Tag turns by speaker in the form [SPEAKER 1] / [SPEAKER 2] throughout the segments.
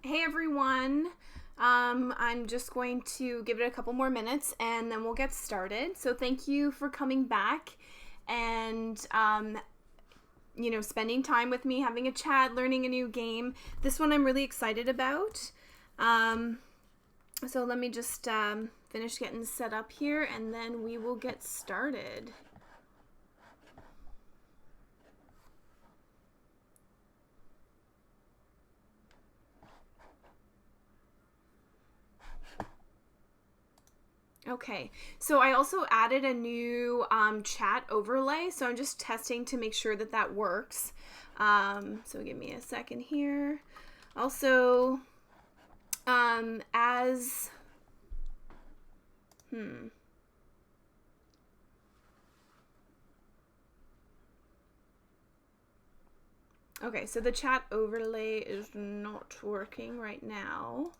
[SPEAKER 1] Hey everyone, I'm just going to give it a couple more minutes and then we'll get started. So thank you for coming back and, spending time with me, having a chat, learning a new game. This one I'm really excited about. So let me just finish getting set up here and then we will get started. Okay, so I also added a new chat overlay, so I'm just testing to make sure that that works. So give me a second here. Also, Okay, so the chat overlay is not working right now.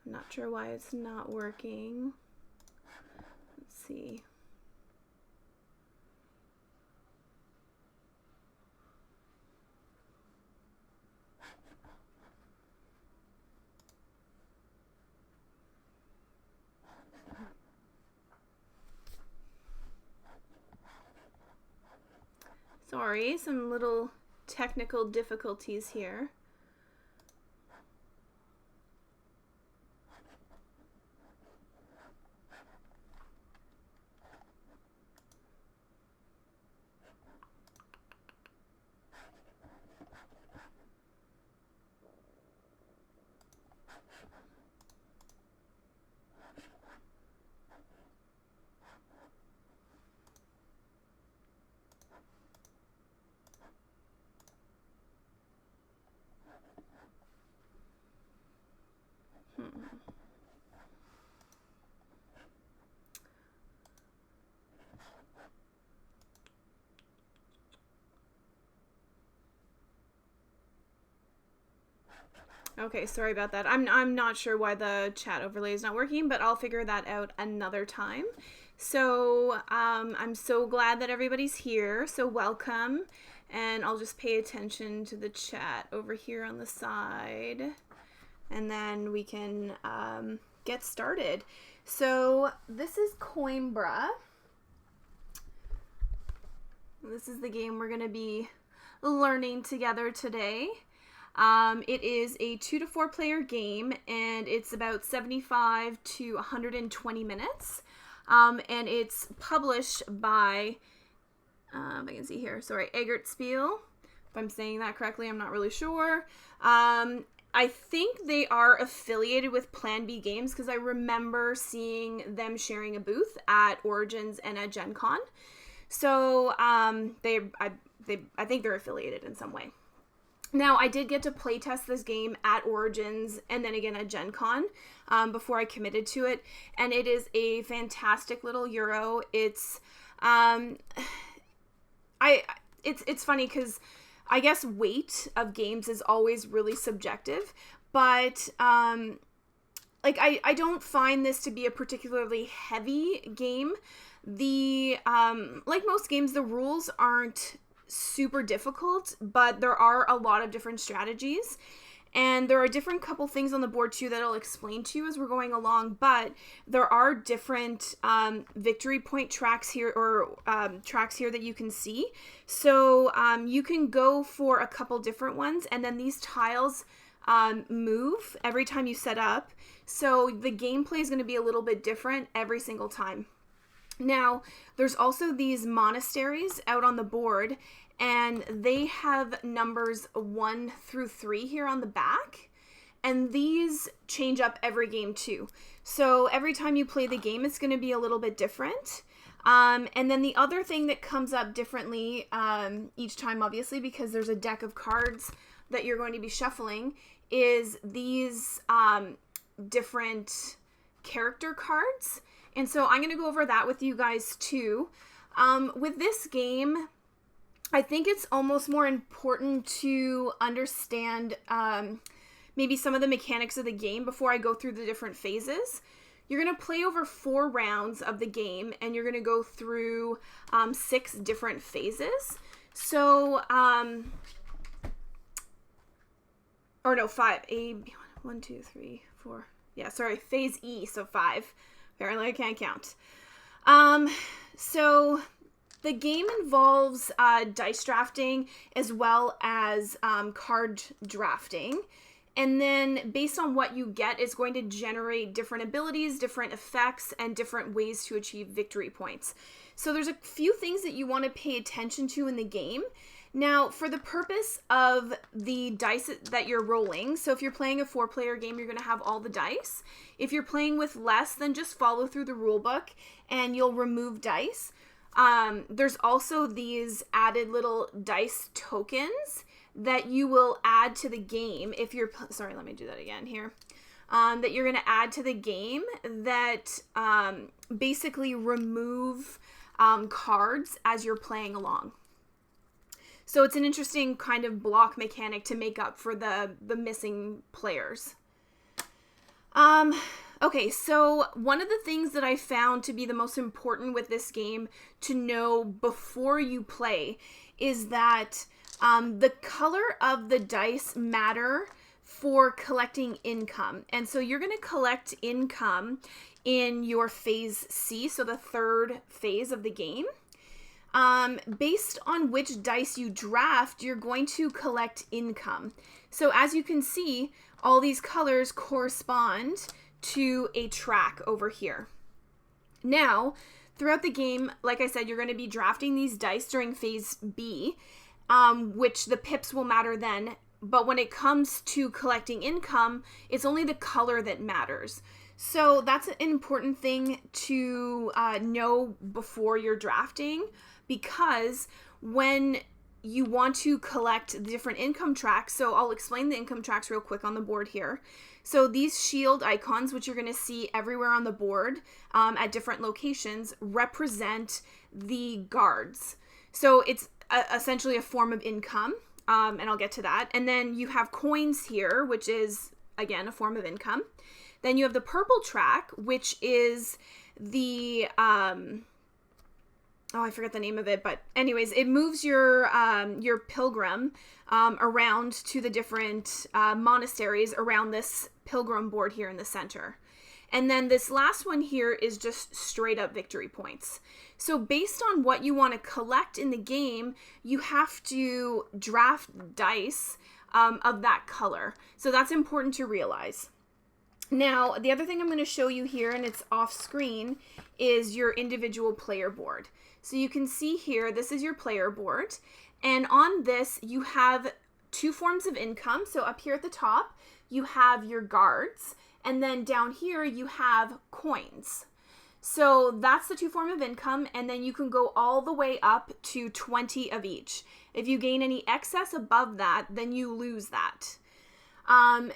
[SPEAKER 1] I'm not sure why it's not working. Let's see. Sorry, some little technical difficulties here. Okay, sorry about that. I'm not sure why the chat overlay is not working, but I'll figure that out another time. So I'm so glad that everybody's here. So welcome, and I'll just pay attention to the chat over here on the side, and then we can get started. So this is Coimbra. This is the game we're gonna be learning together today. It is a 2 to 4 player game, and it's about 75 to 120 minutes. And it's published by, I can see here, sorry, Spiel. If I'm saying that correctly, I'm not really sure. I think they are affiliated with Plan B Games because I remember seeing them sharing a booth at Origins and at Gen Con. So I think they're affiliated in some way. Now, I did get to playtest this game at Origins and then again at Gen Con before I committed to it, and it is a fantastic little Euro. It's it's funny because I guess weight of games is always really subjective, but I don't find this to be a particularly heavy game. The like most games, the rules aren't super difficult, but there are a lot of different strategies, and there are different couple things on the board too that I'll explain to you as we're going along, but there are different victory point tracks here, or tracks here that you can see. So you can go for a couple different ones, and then these tiles move every time you set up, so the gameplay is going to be a little bit different every single time. Now, there's also these monasteries out on the board, and they have numbers 1 through 3 here on the back, and these change up every game too. So every time you play the game, it's going to be a little bit different. And then the other thing that comes up differently each time, obviously, because there's a deck of cards that you're going to be shuffling, is these different character cards. And so I'm going to go over that with you guys too. With this game, I think it's almost more important to understand maybe some of the mechanics of the game before I go through the different phases. You're going to play over 4 rounds of the game, and you're going to go through 6 different phases. So, or no, 5. 1, 2, 3, 4. Yeah, sorry, phase E, so 5. Apparently I can't count. So the game involves dice drafting as well as card drafting. And then based on what you get, it's going to generate different abilities, different effects, and different ways to achieve victory points. So there's a few things that you want to pay attention to in the game. Now, for the purpose of the dice that you're rolling, so if you're playing a 4-player game, you're going to have all the dice. If you're playing with less, then just follow through the rule book and you'll remove dice. There's also these added little dice tokens that you will add to the game if you're... Sorry, let me do that again here. That you're going to add to the game that basically remove cards as you're playing along. So it's an interesting kind of block mechanic to make up for the missing players. Okay, so one of the things that I found to be the most important with this game to know before you play is that the color of the dice matter for collecting income. And so you're going to collect income in your phase C, so the third phase of the game. Based on which dice you draft, you're going to collect income. So as you can see, all these colors correspond to a track over here. Now, throughout the game, like I said, you're going to be drafting these dice during phase B, which the pips will matter then. But when it comes to collecting income, it's only the color that matters. So that's an important thing to know before you're drafting, because when you want to collect the different income tracks, so I'll explain the income tracks real quick on the board here. So these shield icons, which you're going to see everywhere on the board at different locations, represent the guards. So it's essentially a form of income, and I'll get to that. And then you have coins here, which is, again, a form of income. Then you have the purple track, which is the... I forget the name of it, but anyways, it moves your pilgrim around to the different monasteries around this pilgrim board here in the center. And then this last one here is just straight up victory points. So based on what you want to collect in the game, you have to draft dice of that color. So that's important to realize. Now, the other thing I'm going to show you here, and it's off screen, is your individual player board. So you can see here, this is your player board. And on this, you have two forms of income. So up here at the top, you have your guards. And then down here, you have coins. So that's the two form of income. And then you can go all the way up to 20 of each. If you gain any excess above that, then you lose that.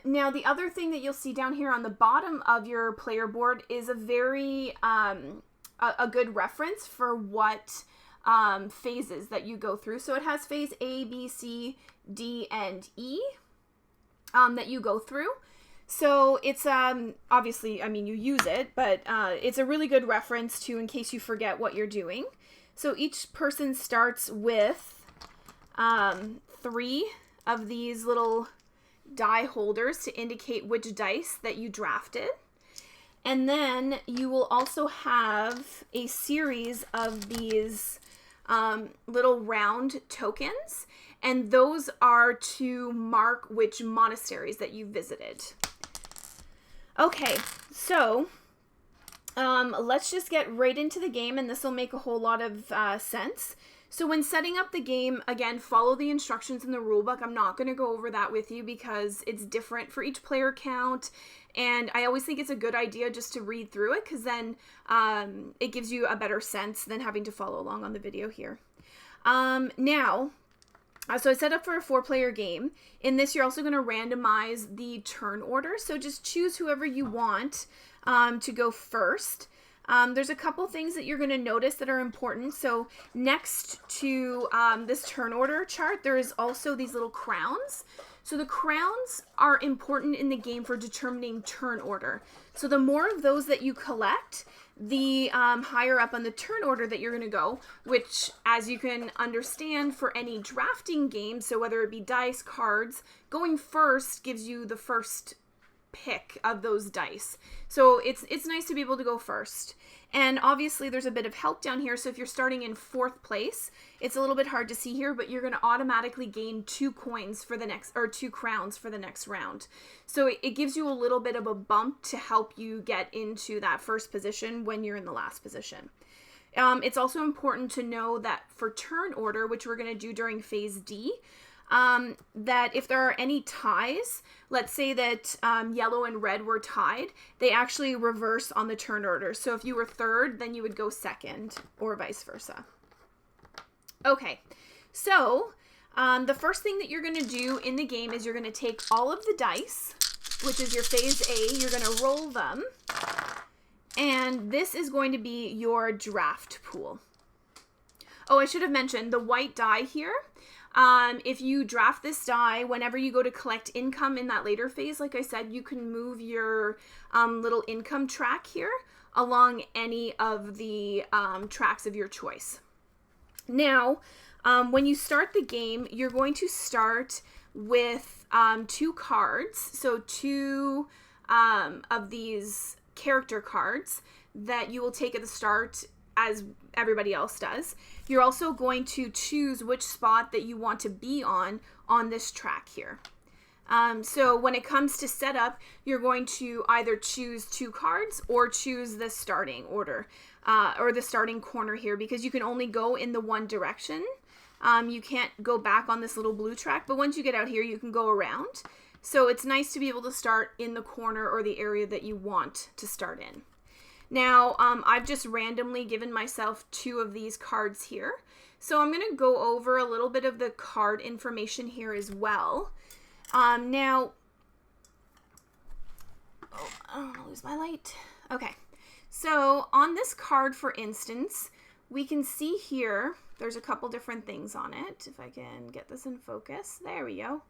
[SPEAKER 1] Now, the other thing that you'll see down here on the bottom of your player board is a very, a good reference for what phases that you go through. So it has phase A, B, C, D, and E that you go through. So it's, obviously, I mean, you use it, but it's a really good reference to in case you forget what you're doing. So each person starts with 3 of these little die holders to indicate which dice that you drafted. And then you will also have a series of these little round tokens, and those are to mark which monasteries that you visited. Okay, so let's just get right into the game, and this will make a whole lot of sense. So when setting up the game, again, follow the instructions in the rulebook. I'm not going to go over that with you because it's different for each player count. And I always think it's a good idea just to read through it because then it gives you a better sense than having to follow along on the video here. Now, so I set up for a 4-player game. In this, you're also going to randomize the turn order. So just choose whoever you want to go first. There's a couple things that you're going to notice that are important. So next to this turn order chart, there is also these little crowns. So the crowns are important in the game for determining turn order. So the more of those that you collect, the higher up on the turn order that you're going to go, which, as you can understand, for any drafting game, so whether it be dice, cards, going first gives you the first pick of those dice. So it's nice to be able to go first. And obviously there's a bit of help down here. So if you're starting in 4th place, it's a little bit hard to see here, but you're going to automatically gain 2 coins for the next, or 2 crowns for the next round. So it gives you a little bit of a bump to help you get into that first position when you're in the last position. It's also important to know that for turn order, which we're going to do during phase D, that if there are any ties, let's say that yellow and red were tied, they actually reverse on the turn order. So if you were 3rd, then you would go 2nd, or vice versa. Okay, so the first thing that you're going to do in the game is you're going to take all of the dice, which is your phase A, you're going to roll them, and this is going to be your draft pool. Oh, I should have mentioned the white die here. If you draft this die, whenever you go to collect income in that later phase, like I said, you can move your little income track here along any of the tracks of your choice. Now, when you start the game, you're going to start with 2 cards. So 2 of these character cards that you will take at the start, as everybody else does. You're also going to choose which spot that you want to be on this track here. So when it comes to setup, you're going to either choose 2 cards or choose the starting order, or the starting corner here, because you can only go in the one direction. You can't go back on this little blue track, but once you get out here, you can go around. So it's nice to be able to start in the corner or the area that you want to start in. Now, I've just randomly given myself 2 of these cards here. So I'm going to go over a little bit of the card information here as well. Now, I don't want to lose my light. Okay, so on this card, for instance, we can see here, there's a couple different things on it. If I can get this in focus, there we go.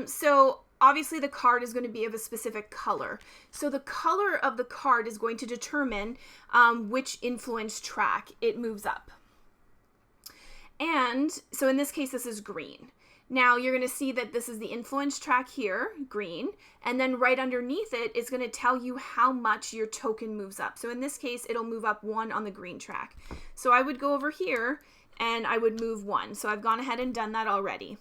[SPEAKER 1] So obviously the card is going to be of a specific color. So the color of the card is going to determine which influence track it moves up. And so in this case, this is green. Now you're going to see that this is the influence track here, green, and then right underneath it is going to tell you how much your token moves up. So in this case, it'll move up 1 on the green track. So I would go over here and I would move 1. So I've gone ahead and done that already.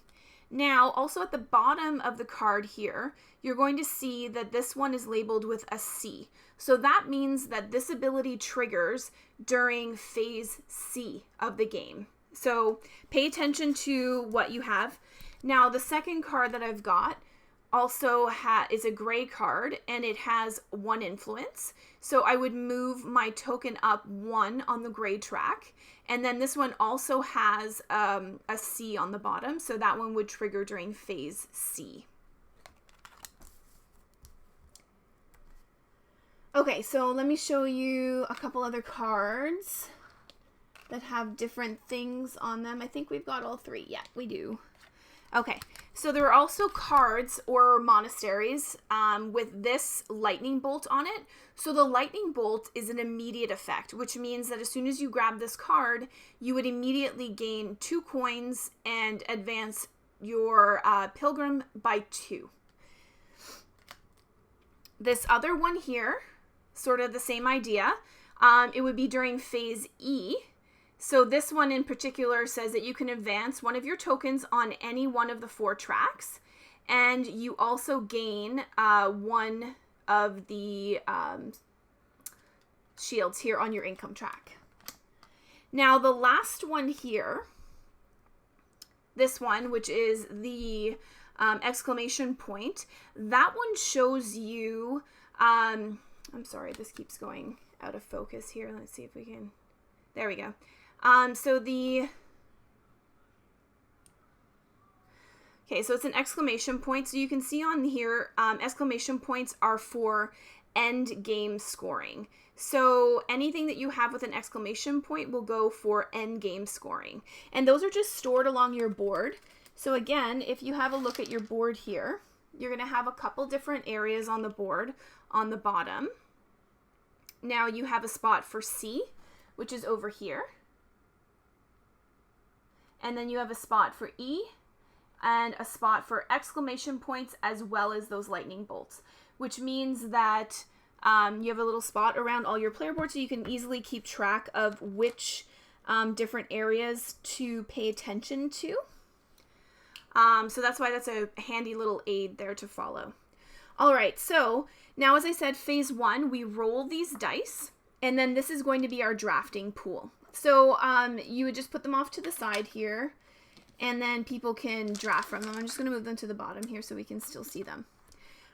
[SPEAKER 1] Now, also at the bottom of the card here, you're going to see that this one is labeled with a C. So that means that this ability triggers during phase C of the game. So pay attention to what you have. Now, the second card that I've got also is a gray card, and it has 1 influence. So I would move my token up 1 on the gray track. And then this one also has a C on the bottom. So that one would trigger during phase C. Okay, so let me show you a couple other cards that have different things on them. I think we've got all 3. Yeah, we do. Okay, so there are also cards or monasteries with this lightning bolt on it. So the lightning bolt is an immediate effect, which means that as soon as you grab this card, you would immediately gain 2 coins and advance your pilgrim by 2. This other one here, sort of the same idea. It would be during phase E. So this one in particular says that you can advance 1 of your tokens on any one of the 4 tracks, and you also gain 1 of the shields here on your income track. Now the last one here, this one, which is the exclamation point, that one shows you, I'm sorry, this keeps going out of focus here. Let's see if we can, there we go. Okay, so it's an exclamation point. So you can see on here, exclamation points are for end game scoring. So anything that you have with an exclamation point will go for end game scoring. And those are just stored along your board. So again, if you have a look at your board here, you're going to have a couple different areas on the board on the bottom. Now you have a spot for C, which is over here. And then you have a spot for E and a spot for exclamation points as well as those lightning bolts. which means that you have a little spot around all your player boards so you can easily keep track of which different areas to pay attention to. So that's why that's a handy little aid there to follow. All right, so now as I said, phase 1, we roll these dice, and then this is going to be our drafting pool. So you would just put them off to the side here, and then people can draft from them. I'm just going to move them to the bottom here so we can still see them.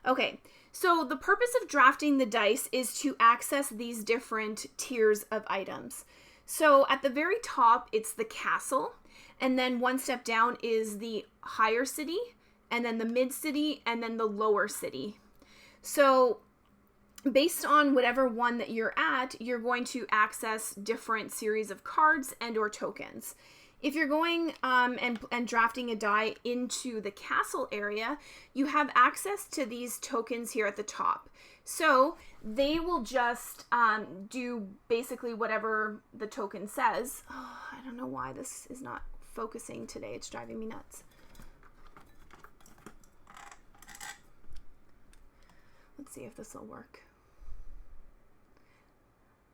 [SPEAKER 1] Okay, so the purpose of drafting the dice is to access these different tiers of items. So at the very top, it's the castle, and then one step down is the higher city, and then the mid city, and then the lower city. So based on whatever one that you're at, you're going to access different series of cards and or tokens. If you're going and drafting a die into the castle area, you have access to these tokens here at the top. So they will just do basically whatever the token says. Oh, I don't know why this is not focusing today. It's driving me nuts. Let's see if this will work.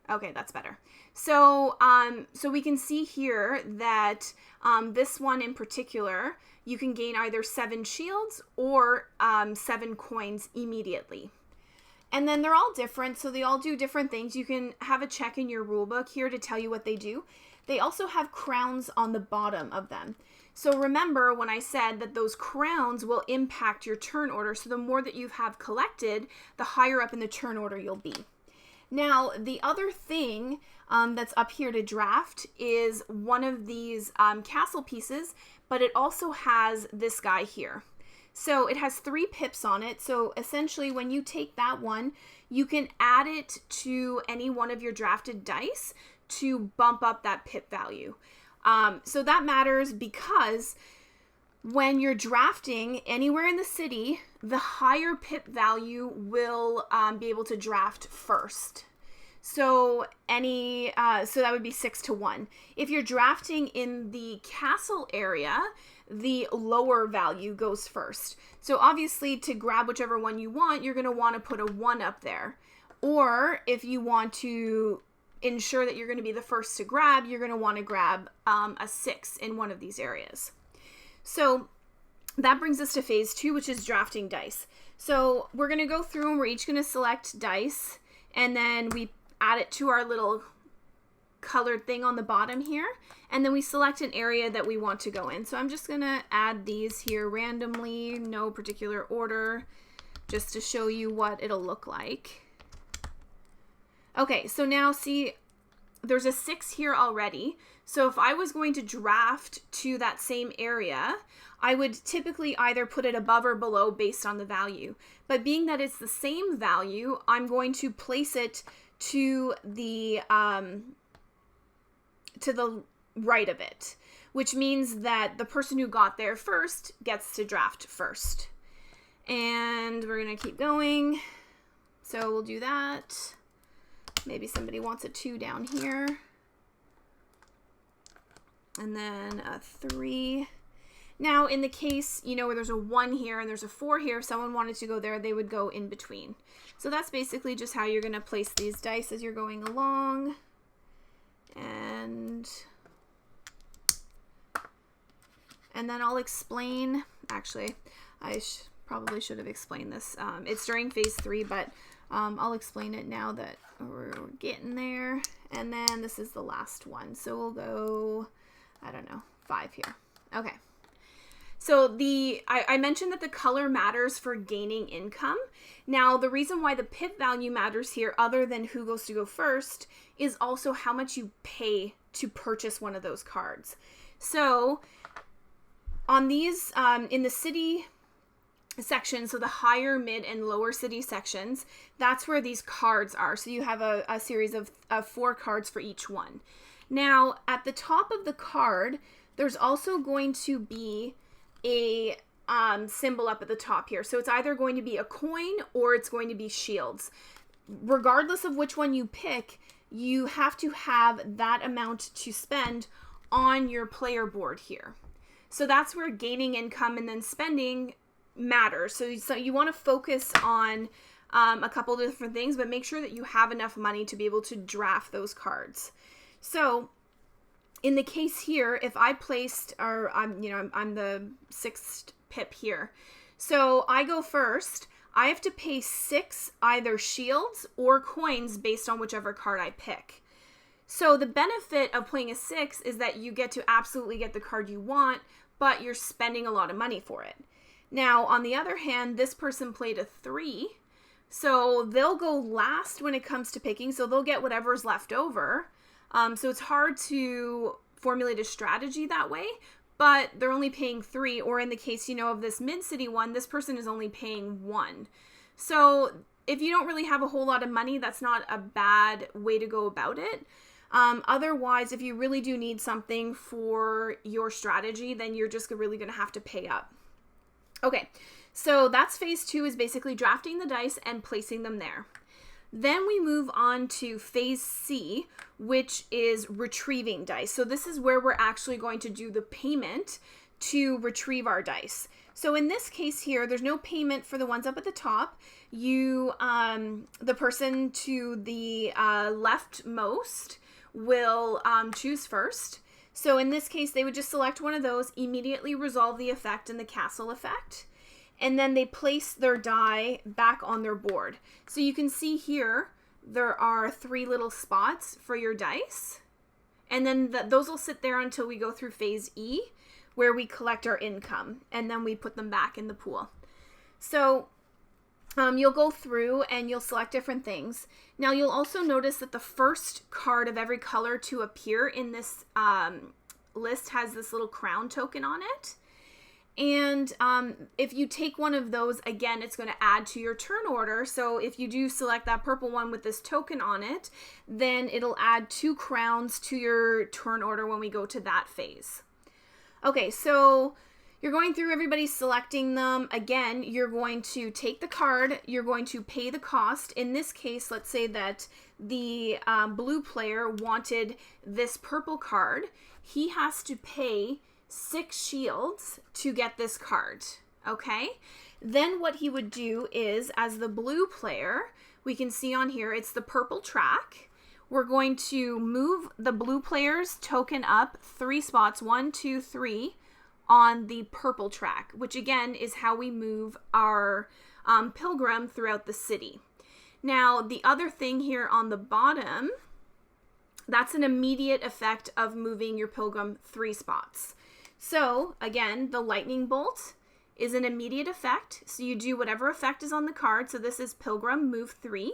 [SPEAKER 1] Okay, that's better. So, so we can see here that this one in particular, you can gain either 7 shields or 7 coins immediately. And then they're all different, so they all do different things. You can have a check in your rulebook here to tell you what they do. They also have crowns on the bottom of them. So remember when I said that those crowns will impact your turn order, so the more that you have collected, the higher up in the turn order you'll be. Now, the other thing that's up here to draft is one of these castle pieces, but it also has this guy here. So it has 3 pips on it. So essentially when you take that one, you can add it to any one of your drafted dice to bump up that pip value. So that matters because when you're drafting anywhere in the city, the higher pip value will be able to draft first. So so that would be 6-1. If you're drafting in the castle area, the lower value goes first. So obviously to grab whichever one you want, you're going to want to put a 1 up there. Or if you want to ensure that you're going to be the first to grab, you're going to want to grab a 6 in one of these areas. So that brings us to phase 2, which is drafting dice. So we're going to go through and we're each going to select dice, and then we add it to our little colored thing on the bottom here, and then we select an area that we want to go in. So I'm just going to add these here randomly, no particular order, just to show you what it'll look like. Okay, so now see, there's a 6 here already. So if I was going to draft to that same area, I would typically either put it above or below based on the value. But being that it's the same value, I'm going to place it to the right of it, which means that the person who got there first gets to draft first. And we're going to keep going. So we'll do that. Maybe somebody wants a 2 down here. And then a 3. Now, in the case, where there's a 1 here and there's a 4 here, if someone wanted to go there, they would go in between. So that's basically just how you're going to place these dice as you're going along. And then I'll explain. Actually, I probably should have explained this. It's during phase 3, but I'll explain it now that we're getting there. And then this is the last one. So we'll go, 5 here. Okay. So I mentioned that the color matters for gaining income. Now, the reason why the pip value matters here, other than who goes to go first, is also how much you pay to purchase one of those cards. So on these, in the city section, so the higher, mid, and lower city sections, that's where these cards are. So you have a series of 4 cards for each one. Now, at the top of the card, there's also going to be a symbol up at the top here. So it's either going to be a coin or it's going to be shields. Regardless of which one you pick, you have to have that amount to spend on your player board here. So that's where gaining income and then spending matters. So you want to focus on a couple of different things, but make sure that you have enough money to be able to draft those cards. So in the case here, if I placed, or I'm the 6th pip here. So I go first. I have to pay 6 either shields or coins based on whichever card I pick. So the benefit of playing a 6 is that you get to absolutely get the card you want, but you're spending a lot of money for it. Now, on the other hand, this person played a 3, so they'll go last when it comes to picking, so they'll get whatever's left over. So it's hard to formulate a strategy that way, but they're only paying 3, or in the case, of this mid-city one, this person is only paying 1. So if you don't really have a whole lot of money, that's not a bad way to go about it. Otherwise, if you really do need something for your strategy, then you're just really going to have to pay up. Okay, so that's phase 2, is basically drafting the dice and placing them there. Then we move on to phase C, which is retrieving dice. So this is where we're actually going to do the payment to retrieve our dice. So in this case here, there's no payment for the ones up at the top. The person to the leftmost will choose first. So in this case, they would just select one of those, immediately resolve the effect and the castle effect, and then they place their die back on their board. So you can see here, there are 3 little spots for your dice, and then those will sit there until we go through phase E, where we collect our income, and then we put them back in the pool. So you'll go through and you'll select different things. Now you'll also notice that the first card of every color to appear in this list has this little crown token on it. And if you take one of those, again, it's going to add to your turn order. So if you do select that purple one with this token on it, then it'll add 2 crowns to your turn order when we go to that phase. Okay, so you're going through, everybody's selecting them. Again, you're going to take the card, you're going to pay the cost. In this case, let's say that the blue player wanted this purple card. He has to pay 6 shields to get this card, okay? Then what he would do is, as the blue player, we can see on here, it's the purple track. We're going to move the blue player's token up 3 spots, 1, 2, 3, on the purple track, which again is how we move our pilgrim throughout the city. Now, the other thing here on the bottom, that's an immediate effect of moving your pilgrim 3 spots. So again, the lightning bolt is an immediate effect. So you do whatever effect is on the card. So this is pilgrim, move 3.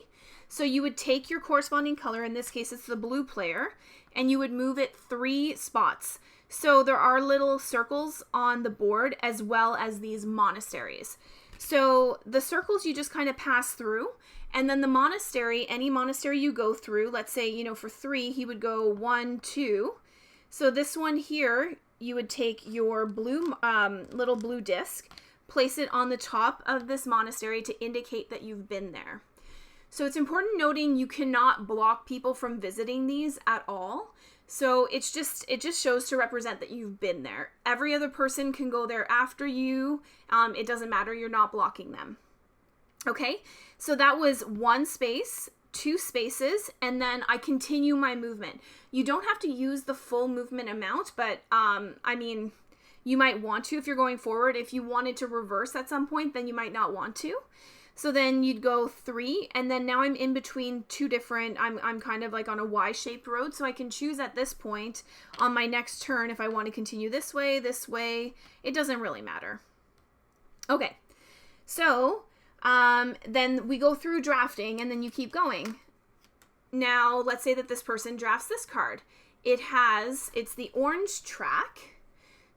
[SPEAKER 1] So you would take your corresponding color, in this case it's the blue player, and you would move it 3 spots. So there are little circles on the board as well as these monasteries. So the circles you just kind of pass through, and then the monastery, any monastery you go through, let's say, for 3, he would go 1, 2. So this one here, you would take your blue little blue disc, place it on the top of this monastery to indicate that you've been there. So it's important noting you cannot block people from visiting these at all. So it just shows to represent that you've been there. Every other person can go there after you. It doesn't matter. You're not blocking them. Okay, so that was 1 space, 2 spaces, and then I continue my movement. You don't have to use the full movement amount, but you might want to if you're going forward. If you wanted to reverse at some point, then you might not want to. So then you'd go 3, and then now I'm in between 2 different, I'm kind of like on a Y-shaped road, so I can choose at this point on my next turn if I want to continue this way, it doesn't really matter. Okay, so then we go through drafting, and then you keep going. Now, let's say that this person drafts this card. It's the orange track,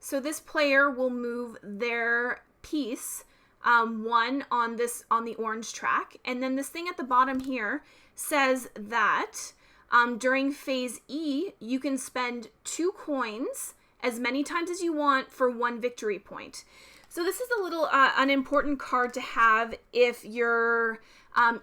[SPEAKER 1] so this player will move their piece 1 on the orange track, and then this thing at the bottom here says that during phase E you can spend 2 coins as many times as you want for 1 victory point. So this is a little an important card to have if your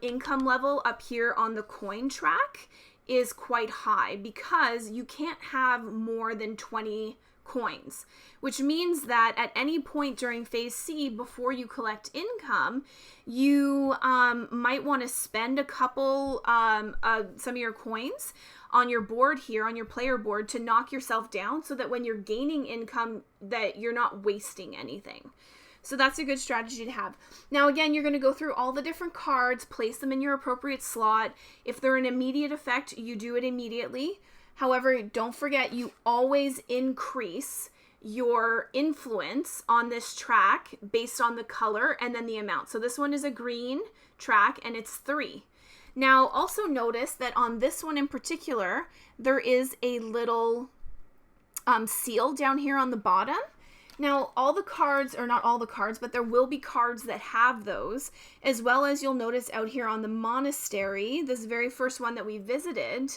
[SPEAKER 1] income level up here on the coin track is quite high, because you can't have more than 20 coins, which means that at any point during phase C, before you collect income, you might want to spend a couple, some of your coins on your board here, on your player board, to knock yourself down so that when you're gaining income, that you're not wasting anything. So that's a good strategy to have. Now, again, you're going to go through all the different cards, place them in your appropriate slot. If they're an immediate effect, you do it immediately. However, don't forget, you always increase your influence on this track based on the color and then the amount. So this one is a green track and it's 3. Now, also notice that on this one in particular, there is a little seal down here on the bottom. Now, all the cards, or not all the cards, but there will be cards that have those, as well as you'll notice out here on the monastery, this very first one that we visited,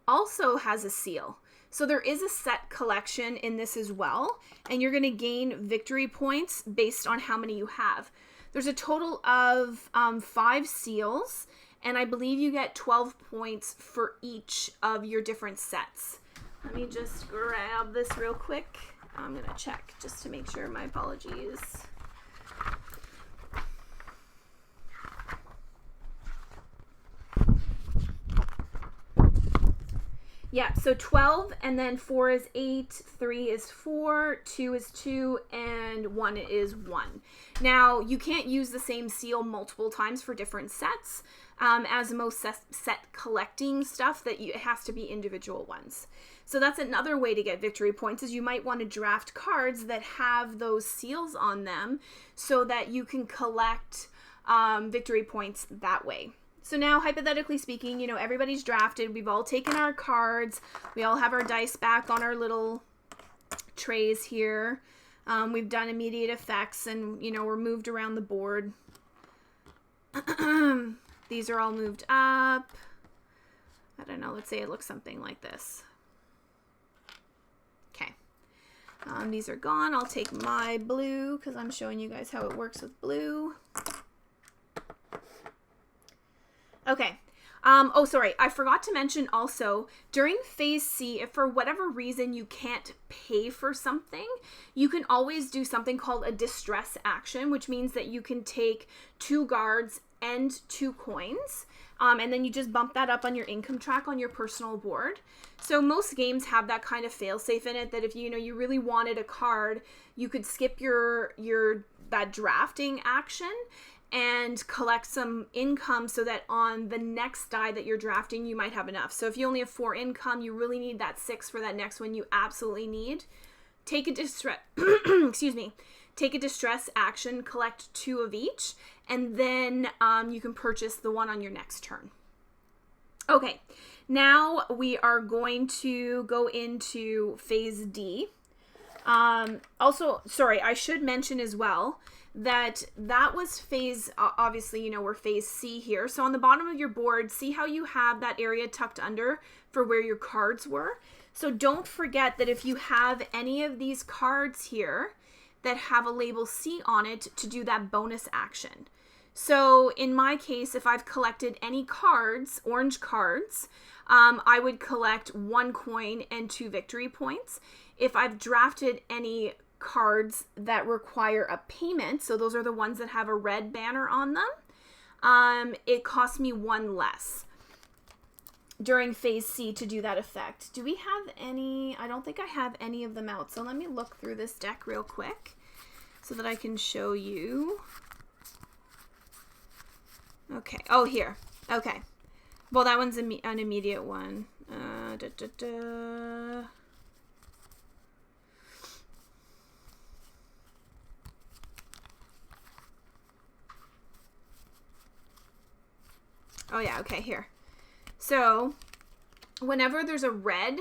[SPEAKER 1] also has a seal. So there is a set collection in this as well, and you're going to gain victory points based on how many you have. There's a total of 5 seals, and I believe you get 12 points for each of your different sets. Let me just grab this real quick. I'm going to check just to make sure. My apologies. Yeah, so 12, and then 4 is 8, 3 is 4, 2 is 2, and 1 is 1. Now, you can't use the same seal multiple times for different sets, as most set collecting stuff, that it has to be individual ones. So that's another way to get victory points, is you might want to draft cards that have those seals on them so that you can collect victory points that way. So now, hypothetically speaking, you know, everybody's drafted. We've all taken our cards. We all have our dice back on our little trays here. We've done immediate effects and, you know, we're moved around the board. These are all moved up. I don't know. Let's say it looks something like this. Okay. These are gone. I'll take my blue because I'm showing you guys how it works with blue. Okay. Oh, sorry. I forgot to mention also, during phase C, if for whatever reason you can't pay for something, you can always do something called a distress action, which means that you can take 2 guards and 2 coins, and then you just bump that up on your income track on your personal board. So most games have that kind of fail-safe in it, that if you really wanted a card, you could skip that drafting action and collect some income so that on the next die that you're drafting, you might have enough. So if you only have 4 income, you really need that 6 for that next one you absolutely need. Take a distress, take a distress action, collect 2 of each, and then you can purchase the one on your next turn. Okay, now we are going to go into phase D. Also, sorry, I should mention as well that was phase, obviously, we're phase C here. So on the bottom of your board, see how you have that area tucked under for where your cards were? So don't forget that if you have any of these cards here that have a label C on it, to do that bonus action. So in my case, if I've collected any cards, orange cards, I would collect 1 coin and 2 victory points. If I've drafted any cards that require a payment, so those are the ones that have a red banner on them, it costs me 1 less during phase C to do that effect. Do we have any? I don't think I have any of them out. So let me look through this deck real quick so that I can show you. Okay. Oh, here. Okay. Well, that one's an immediate one. Oh, yeah. Okay, here. So, whenever there's a red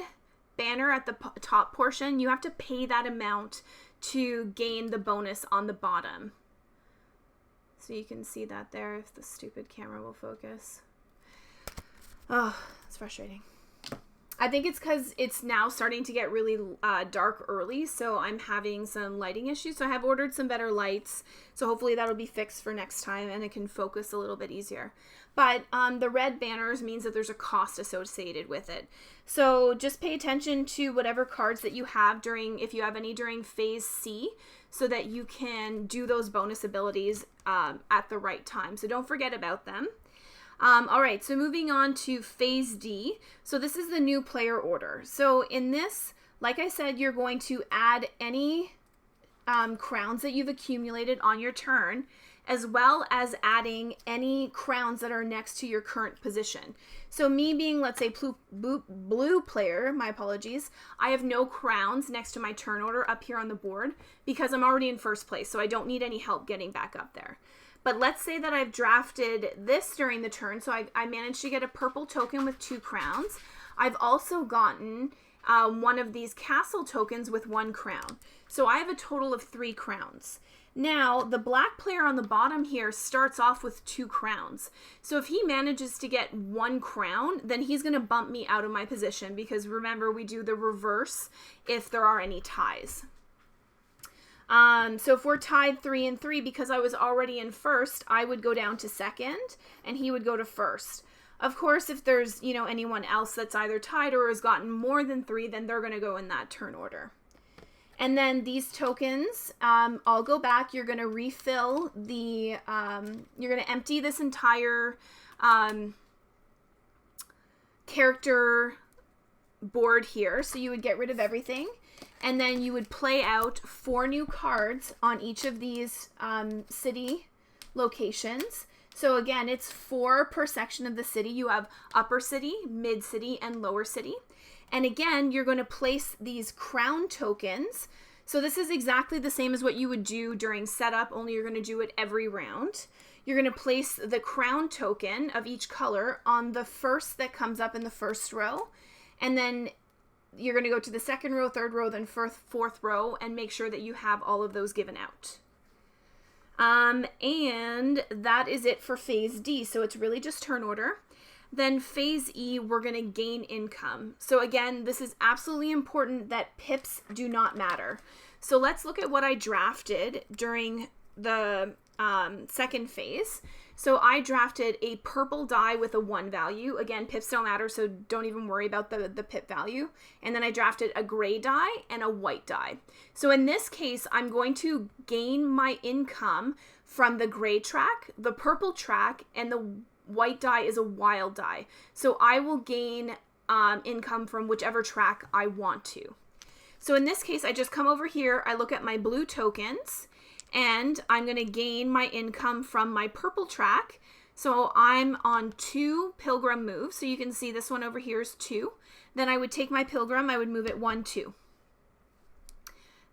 [SPEAKER 1] banner at the top portion, you have to pay that amount to gain the bonus on the bottom. So you can see that there, if the stupid camera will focus. Oh, it's frustrating. I think it's because it's now starting to get really dark early, so I'm having some lighting issues. So I have ordered some better lights, so hopefully that'll be fixed for next time and it can focus a little bit easier. But the red banners means that there's a cost associated with it. So just pay attention to whatever cards that you have if you have any during Phase C, so that you can do those bonus abilities at the right time. So don't forget about them. All right, so moving on to Phase D. So this is the new player order. So in this, like I said, you're going to add any crowns that you've accumulated on your turn, as well as adding any crowns that are next to your current position. So me being, let's say, blue player, my apologies, I have no crowns next to my turn order up here on the board because I'm already in first place, so I don't need any help getting back up there. But let's say that I've drafted this during the turn, so I managed to get a purple token with 2 crowns. I've also gotten one of these castle tokens with 1 crown. So I have a total of 3 crowns. Now, the black player on the bottom here starts off with 2 crowns. So if he manages to get 1 crown, then he's going to bump me out of my position, because remember, we do the reverse if there are any ties. So if we're tied 3 and 3, because I was already in first, I would go down to second and he would go to first. Of course, if there's, anyone else that's either tied or has gotten more than 3, then they're going to go in that turn order. And then these tokens, I'll go back. You're going to refill you're going to empty this entire character board here. So you would get rid of everything. And then you would play out 4 new cards on each of these city locations. So again, it's 4 per section of the city. You have upper city, mid city, and lower city. And again, you're going to place these crown tokens. So this is exactly the same as what you would do during setup, only you're going to do it every round. You're going to place the crown token of each color on the first that comes up in the first row. And then you're going to go to the second row, third row, then fourth row, and make sure that you have all of those given out. And that is it for Phase D. So it's really just turn order. Then Phase E, we're going to gain income. So again, this is absolutely important that pips do not matter. So let's look at what I drafted during the second phase. So I drafted a purple die with a 1 value. Again, pips don't matter, so don't even worry about the pip value. And then I drafted a gray die and a white die. So in this case, I'm going to gain my income from the gray track, the purple track, and the white die is a wild die. So I will gain income from whichever track I want to. So in this case, I just come over here, I look at my blue tokens, and I'm going to gain my income from my purple track. So I'm on 2 pilgrim moves. So you can see this one over here is 2. Then I would take my pilgrim, I would move it 1, 2.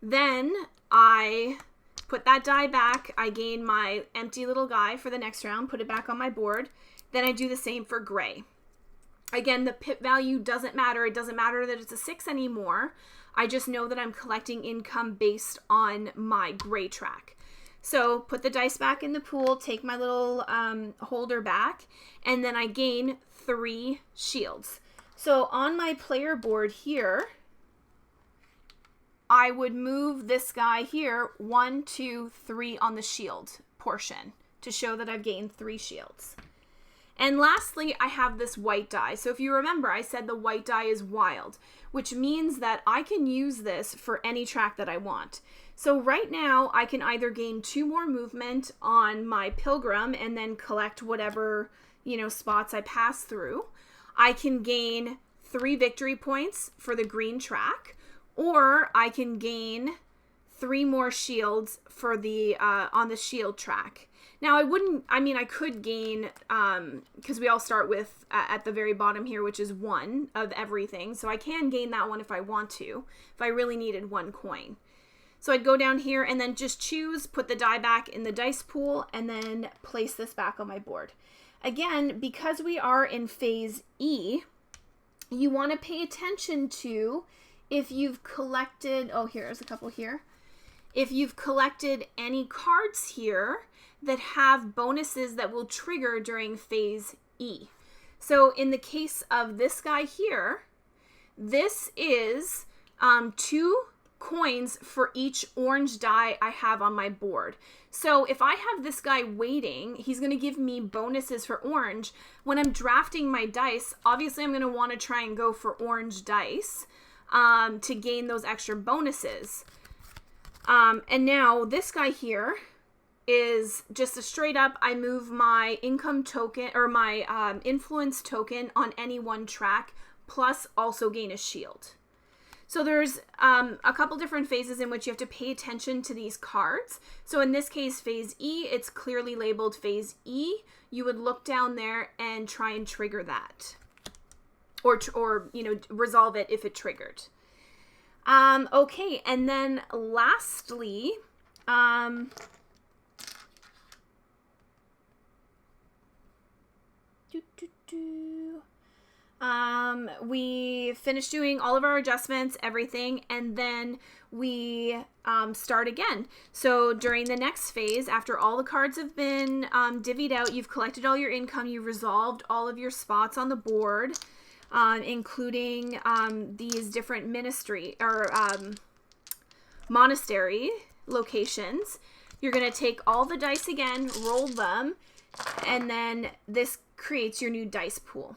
[SPEAKER 1] Then I put that die back. I gain my empty little guy for the next round, put it back on my board. Then I do the same for gray. Again, the pip value doesn't matter. It doesn't matter that it's a 6 anymore. I just know that I'm collecting income based on my gray track. So put the dice back in the pool, take my little holder back, and then I gain 3 shields. So on my player board here, I would move this guy here 1, 2, 3 on the shield portion to show that I've gained 3 shields. And lastly, I have this white die. So if you remember, I said the white die is wild, which means that I can use this for any track that I want. So right now, I can either gain 2 more movement on my pilgrim and then collect whatever, spots I pass through. I can gain 3 victory points for the green track, or I can gain 3 more shields for the on the shield track. Now I could gain, because we all start with at the very bottom here, which is 1 of everything. So I can gain that one if I want to, if I really needed 1 coin. So I'd go down here and then just choose, put the die back in the dice pool, and then place this back on my board. Again, because we are in Phase E, you want to pay attention to if you've collected, here's a couple here. If you've collected any cards here that have bonuses that will trigger during Phase E. So in the case of this guy here, this is 2 coins for each orange die I have on my board. So if I have this guy waiting, he's going to give me bonuses for orange. When I'm drafting my dice, obviously I'm going to want to try and go for orange dice to gain those extra bonuses. And now this guy here is just a straight up, I move my income token or my influence token on any one track, plus also gain a shield. So there's a couple different phases in which you have to pay attention to these cards. So in this case, phase E, it's clearly labeled phase E. You would look down there and try and trigger that. Or you know, resolve it if it triggered. Okay, and then lastly, we finished doing all of our adjustments, everything, and then we start again. So during the next phase, after all the cards have been divvied out, you've collected all your income, you've resolved all of your spots on the board, including these different ministry or monastery locations. You're going to take all the dice again, roll them, and then this creates your new dice pool.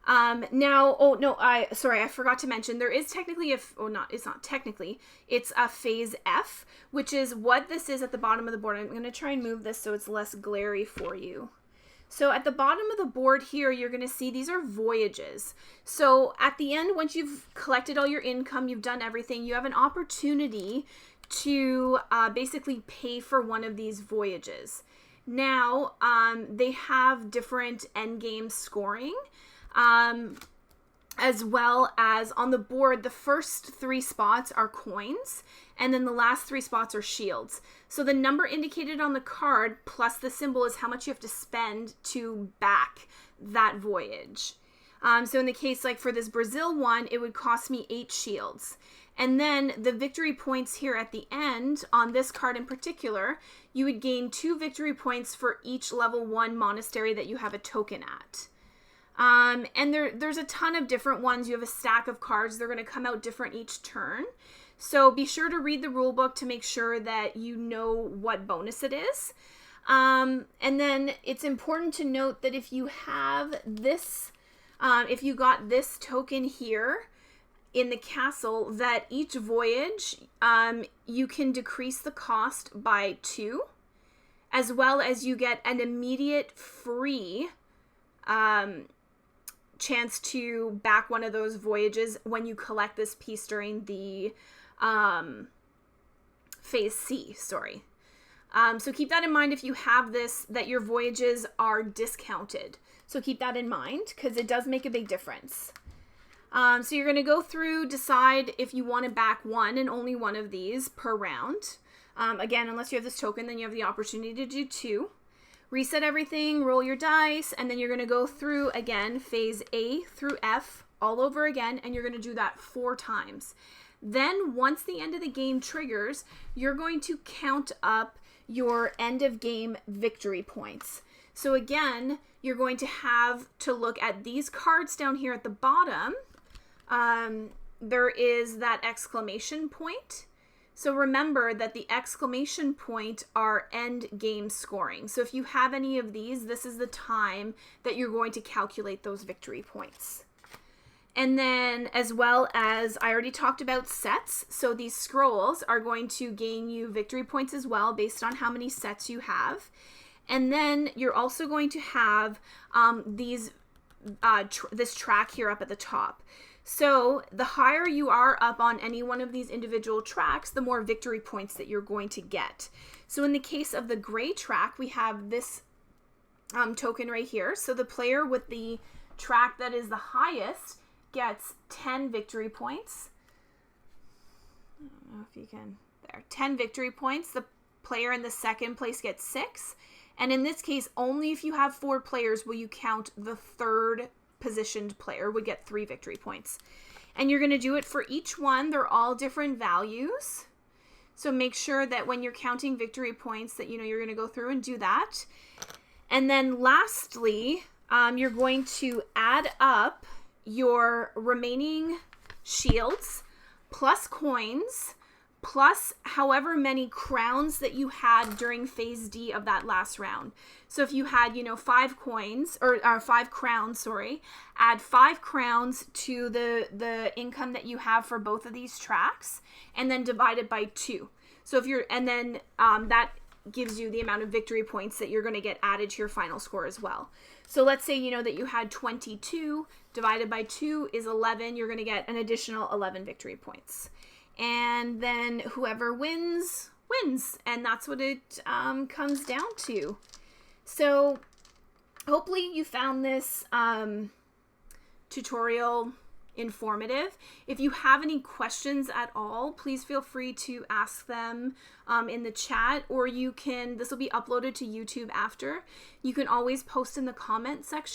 [SPEAKER 1] Now, I forgot to mention, there is technically it's a phase F, which is what this is at the bottom of the board. I'm going to try and move this so it's less glary for you. So at the bottom of the board here, you're going to see these are voyages. So at the end, once you've collected all your income, you've done everything, you have an opportunity to basically pay for one of these voyages. Now, they have different endgame scoring. As well as on the board, the first 3 spots are coins, and then the last 3 spots are shields. So the number indicated on the card plus the symbol is how much you have to spend to back that voyage. So in the case, like for this Brazil one, it would cost me 8 shields. And then the victory points here at the end, on this card in particular, you would gain 2 victory points for each level 1 monastery that you have a token at. And there's a ton of different ones. You have a stack of cards. They're going to come out different each turn. So be sure to read the rule book to make sure that you know what bonus it is. And then it's important to note that if you have this, if you got this token here in the castle, that each voyage, you can decrease the cost by 2, as well as you get an immediate free, chance to back one of those voyages when you collect this piece during the phase C, sorry. So keep that in mind if you have this, that your voyages are discounted. So keep that in mind because it does make a big difference. So you're going to go through, decide if you want to back one and only one of these per round. Again, unless you have this token, then you have the opportunity to do 2. Reset everything, roll your dice, and then you're going to go through, again, phase A through F all over again, and you're going to do that 4 times. Then, once the end of the game triggers, you're going to count up your end of game victory points. So again, you're going to have to look at these cards down here at the bottom. There is that exclamation point. So remember that the exclamation point are end game scoring. So if you have any of these, this is the time that you're going to calculate those victory points. And then as well as I already talked about sets. So these scrolls are going to gain you victory points as well based on how many sets you have. And then you're also going to have this track here up at the top. So the higher you are up on any one of these individual tracks, the more victory points that you're going to get. So in the case of the gray track, we have this token right here. So the player with the track that is the highest gets 10 victory points. I don't know if you can, there, 10 victory points. The player in the second place gets 6. And in this case, only if you have 4 players will you count the third positioned player would get 3 victory points. And you're going to do it for each one. They're all different values. So make sure that when you're counting victory points that you're going to go through and do that. And then lastly, you're going to add up your remaining shields, plus coins, plus however many crowns that you had during phase D of that last round. So if you had, 5 coins, or 5 crowns, sorry, add 5 crowns to the income that you have for both of these tracks, and then divide it by 2. So that gives you the amount of victory points that you're going to get added to your final score as well. So let's say, that you had 22 divided by 2 is 11. You're going to get an additional 11 victory points. And then whoever wins. And that's what it comes down to. So hopefully you found this tutorial informative. If you have any questions at all, please feel free to ask them in the chat, or this will be uploaded to YouTube after. You can always post in the comment section.